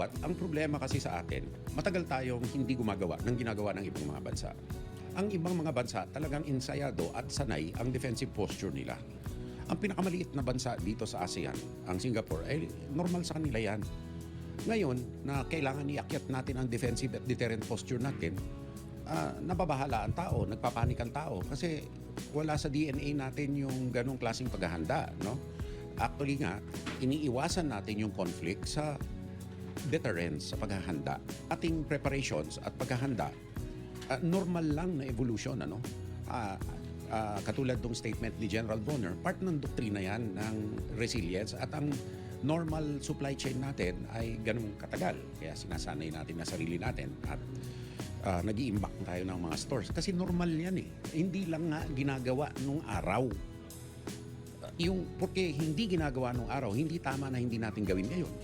Ang problema kasi sa atin, matagal tayong hindi gumagawa ng ginagawa ng ibang mga bansa. Ang ibang mga bansa talagang ensayado at sanay ang defensive posture nila. Ang pinakamaliit na bansa dito sa ASEAN, ang Singapore, ay normal sa kanila yan. Ngayon, na kailangan iakyat natin ang defensive at deterrent posture natin, nababahala ang tao, nagpapanik ang tao kasi wala sa DNA natin yung ganong klaseng paghahanda. No? Actually nga, iniiwasan natin yung conflict sa deterrence, sa paghahanda. Ating preparations at paghahanda, normal lang na evolution. Katulad ng statement ni General Bonner, part ng doktrina yan ng resilience at ang normal supply chain natin ay ganung katagal. Kaya sinasanay natin na sarili natin at nag-iimbak tayo ng mga stores. Kasi normal yan eh. Hindi lang nga ginagawa nung araw. Porque hindi ginagawa nung araw, hindi tama na hindi natin gawin ngayon.